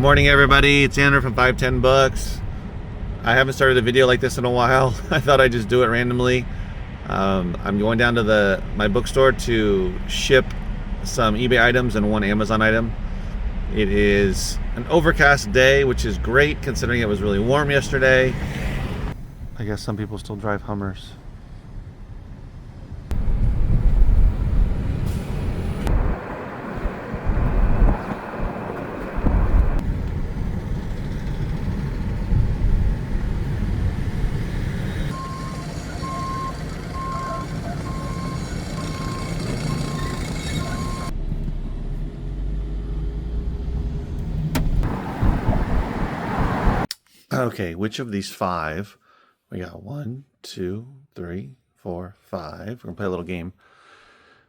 morning, everybody. It's Andrew from 510 Books. I haven't started a video like this in a while. I thought I'd just do it randomly. I'm going down to my bookstore to ship some eBay items and one Amazon item. It is an overcast day, which is great considering it was really warm yesterday. I guess some people still drive Hummers. Okay, which of these five? We got 1, 2, 3, 4, 5. We're gonna play a little game.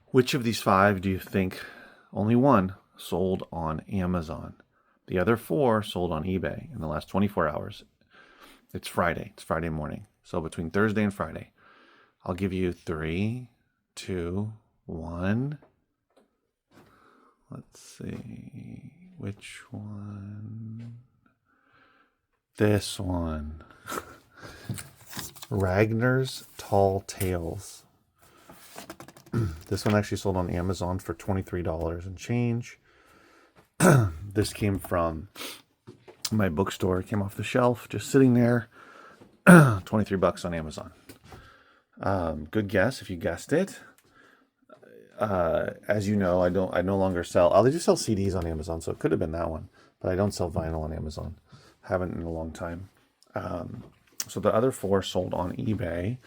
Which of these five do you think only one sold on Amazon? The other 4 sold on eBay in the last 24 hours. It's Friday. It's Friday morning. So between Thursday and Friday, I'll give you 3, 2, 1. Let's see. Which one? This one. Ragnar's Tall Tales. This one actually sold on Amazon for $23 and change. This came from my bookstore. It came off the shelf, just sitting there. 23 bucks on Amazon. Good guess if you guessed it. As you know, I no longer sell. I do sell CDs on Amazon, so it could have been that one, but I don't sell vinyl on Amazon. Haven't in a long time. So the other 4 sold on eBay,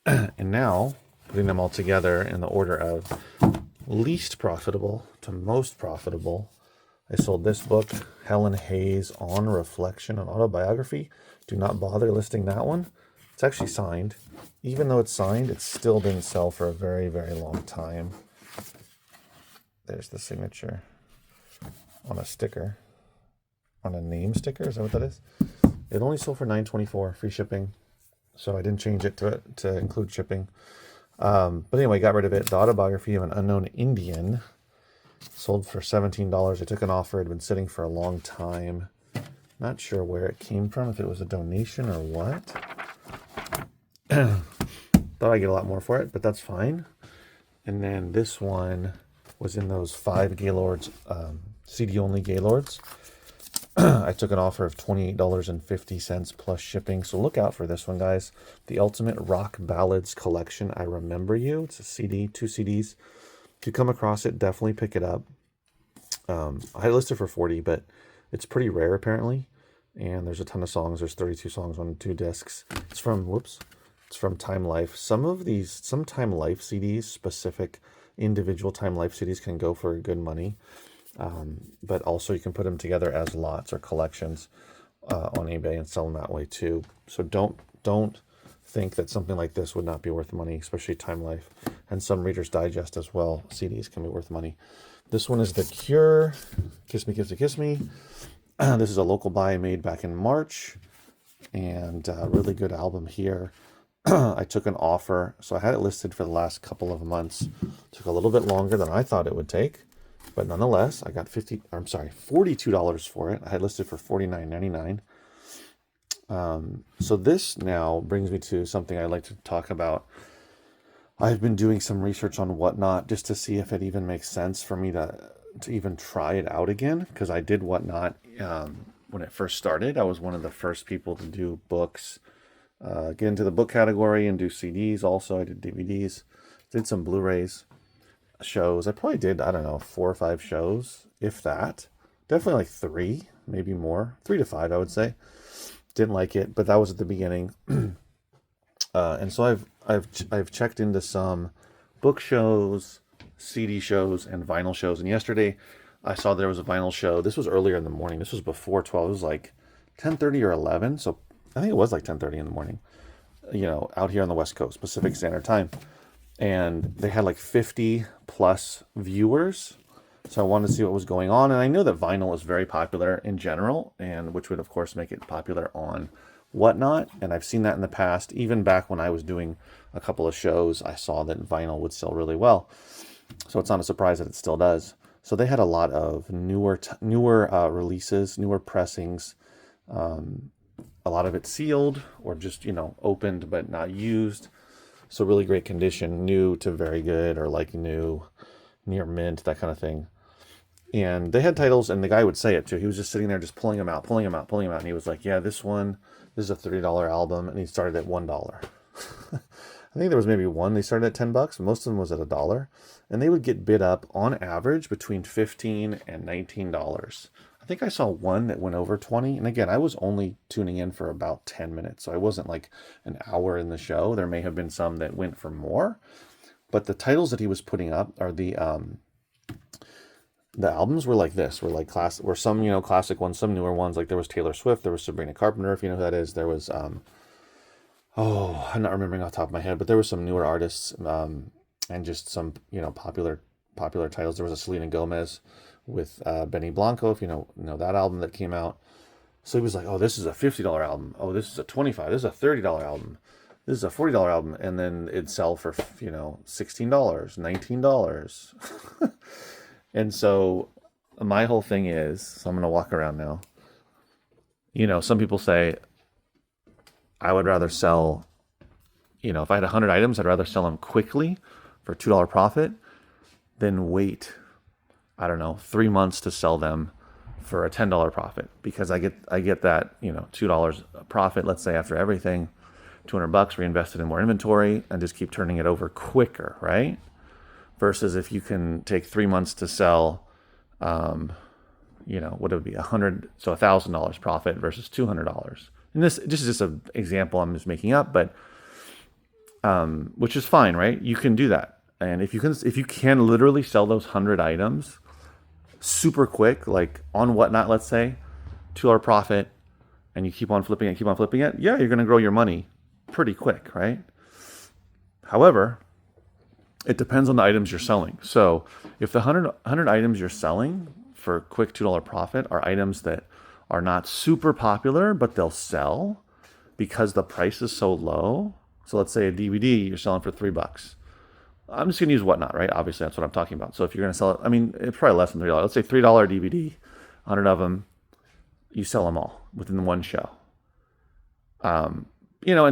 and now putting them all together in the order of least profitable to most profitable. I sold this book, Helen Hayes On Reflection, an autobiography. Do not bother listing that one. It's actually signed. Even though it's signed, it still didn't sell for a very, very long time. There's the signature on a sticker. On a name sticker, is that what that is? It only sold for $9.24, free shipping. So I didn't change it to include shipping. But anyway, got rid of it. The autobiography of an unknown Indian sold for $17. I took an offer. It had been sitting for a long time. Not sure where it came from, if it was a donation or what. Thought I'd get a lot more for it, but that's fine. And then this one was in those 5 Gaylords, CD-only Gaylords. I took an offer of $28.50 plus shipping. So look out for this one, guys. The Ultimate Rock Ballads Collection, I Remember You. It's a CD, 2 CDs. If you come across it, definitely pick it up. I listed for $40, but it's pretty rare apparently. And there's a ton of songs. There's 32 songs on 2 discs. It's from Time Life. Some Time Life CDs, specific individual Time Life CDs, can go for good money. But also you can put them together as lots or collections on eBay and sell them that way too. So don't think that something like this would not be worth money, especially Time Life. And some Reader's Digest as well. CDs can be worth money. This one is The Cure, Kiss Me, Kiss Me, Kiss Me. This is a local buy made back in March, and a really good album here. I took an offer, so I had it listed for the last couple of months. Took a little bit longer than I thought it would take. But nonetheless, I got $42 for it. I had listed for $49.99. So this now brings me to something I'd like to talk about. I've been doing some research on Whatnot just to see if it even makes sense for me to even try it out again. Because I did Whatnot when it first started. I was one of the first people to do books, get into the book category and do CDs. Also, I did DVDs, did some Blu-rays. Shows. I probably did, I don't know, 4 or 5 shows, if that. Definitely like 3, maybe more. 3 to 5, I would say. Didn't like it, but that was at the beginning. And so I've checked into some book shows, CD shows, and vinyl shows. And yesterday I saw there was a vinyl show. This was earlier in the morning. This was before 12. It was like 10:30 or 11. So I think it was like 10:30 in the morning. You know, out here on the West Coast, Pacific Standard Time. And they had like 50 plus viewers. So I wanted to see what was going on. And I know that vinyl is very popular in general, and which would of course make it popular on Whatnot. And I've seen that in the past. Even back when I was doing a couple of shows, I saw that vinyl would sell really well. So it's not a surprise that it still does. So they had a lot of newer releases, newer pressings. A lot of it sealed or just, opened but not used. So really great condition, new to very good, or like new, near mint, that kind of thing. And they had titles, and the guy would say it too. He was just sitting there just pulling them out. And he was like, yeah, this is a $30 album. And he started at $1. I think there was maybe one they started at $10. Most of them was at $1. And they would get bid up on average between $15 and $19. I think I saw one that went over 20. And again, I was only tuning in for about 10 minutes. So I wasn't like an hour in the show. There may have been some that went for more. But the titles that he was putting up are the albums were like this, were some, classic ones, some newer ones. Like there was Taylor Swift, there was Sabrina Carpenter, if you know who that is. There was, I'm not remembering off the top of my head, but there were some newer artists, and just some, popular titles. There was a Selena Gomez with Benny Blanco, if you know that album that came out. So he was like, oh, this is a $50 album. Oh, this is a $25. This is a $30 album. This is a $40 album. And then it'd sell for, $16, $19. And so my whole thing is, so I'm going to walk around now. Some people say, I would rather sell, if I had 100 items, I'd rather sell them quickly for $2 profit than wait, 3 months to sell them for a $10 profit, because I get that, $2 profit, let's say after everything, $200 reinvested in more inventory and just keep turning it over quicker, right? Versus if you can take 3 months to sell, what it would be $100 profit versus $200. And this is just an example I'm just making up, but which is fine, right? You can do that. And if you can literally sell those 100 items super quick, like on Whatnot, let's say, $2 profit, and you keep on flipping it, yeah, you're going to grow your money pretty quick, right? However, it depends on the items you're selling. So if the 100 items you're selling for quick $2 profit are items that are not super popular, but they'll sell because the price is so low. So let's say a DVD you're selling for $3. I'm just going to use Whatnot, right? Obviously, that's what I'm talking about. So if you're going to sell it, it's probably less than $3. Let's say $3 DVD, 100 of them, you sell them all within one show. And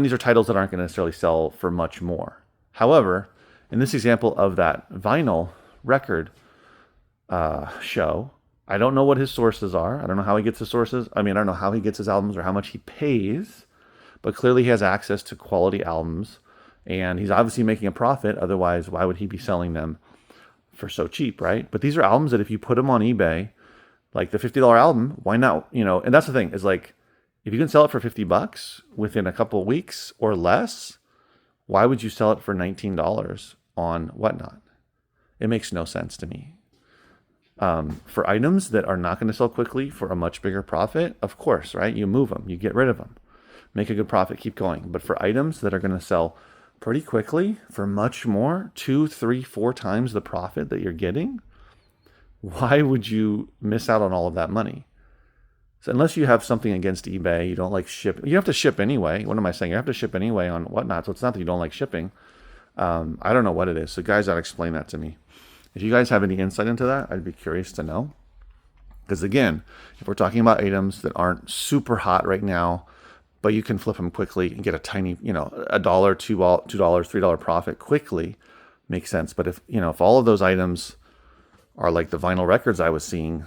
these are titles that aren't going to necessarily sell for much more. However, in this example of that vinyl record show, I don't know what his sources are. I don't know how he gets his sources. I don't know how he gets his albums or how much he pays, but clearly he has access to quality albums, and he's obviously making a profit. Otherwise, why would he be selling them for so cheap, right? But these are albums that if you put them on eBay, like the $50 album, why not? And that's the thing, is like, if you can sell it for $50 within a couple of weeks or less, why would you sell it for $19 on Whatnot? It makes no sense to me. For items that are not going to sell quickly for a much bigger profit, of course, right? You move them, you get rid of them, make a good profit, keep going. But for items that are going to sell pretty quickly for much more, 2, 3, 4 times the profit that you're getting, why would you miss out on all of that money? So unless you have something against eBay, you don't like ship. You have to ship anyway. What am I saying? You have to ship anyway on Whatnot. So it's not that you don't like shipping. I don't know what it is. So guys, explain that to me. If you guys have any insight into that, I'd be curious to know. Because again, if we're talking about items that aren't super hot right now, but you can flip them quickly and get a tiny, $1, $2, $3 profit quickly, makes sense. But if all of those items are like the vinyl records I was seeing,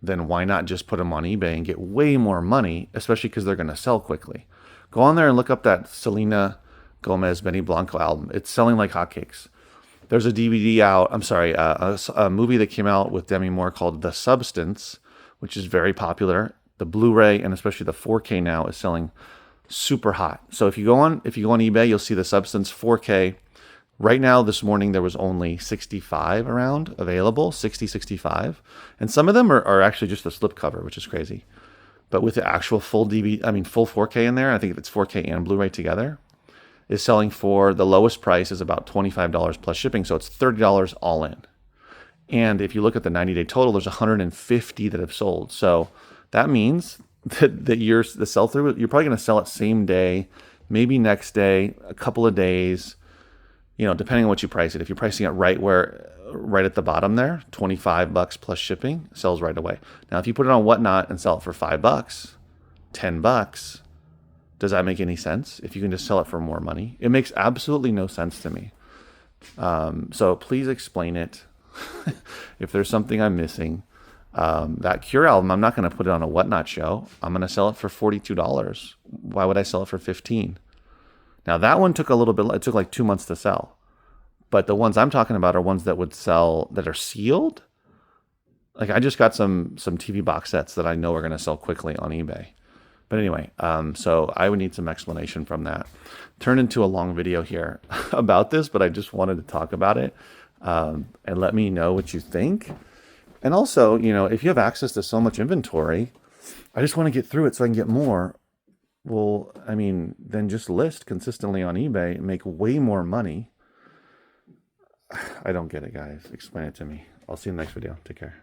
then why not just put them on eBay and get way more money, especially because they're going to sell quickly. Go on there and look up that Selena Gomez Benny Blanco album. It's selling like hotcakes. There's a DVD out, a movie that came out with Demi Moore called The Substance, which is very popular. The Blu-ray and especially the 4K now is selling super hot. So if you go on eBay, you'll see The Substance 4K. Right now, this morning, there was only 65 around available, 65. And some of them are actually just a slipcover, which is crazy. But with the actual full full 4K in there, I think it's 4K and Blu-ray together, is selling for the lowest price is about $25 plus shipping. So it's $30 all in. And if you look at the 90-day total, there's 150 that have sold. So that means that the sell-through, you're probably going to sell it same day, maybe next day, a couple of days, depending on what you price it. If you're pricing it right where right at the bottom there, 25 bucks plus shipping, sells right away. Now, if you put it on Whatnot and sell it for 5 bucks, 10 bucks, does that make any sense? If you can just sell it for more money, it makes absolutely no sense to me. So please explain it. If there's something I'm missing, that Cure album, I'm not going to put it on a Whatnot show. I'm going to sell it for $42. Why would I sell it for 15? Now that one took a little bit, it took like 2 months to sell. But the ones I'm talking about are ones that would sell, that are sealed. Like I just got some TV box sets that I know are going to sell quickly on eBay. But anyway, so I would need some explanation from that. Turned into a long video here about this, but I just wanted to talk about it and let me know what you think. And also, you know, if you have access to so much inventory, I just want to get through it so I can get more. Well, I mean, then just list consistently on eBay and make way more money. I don't get it, guys. Explain it to me. I'll see you in the next video. Take care.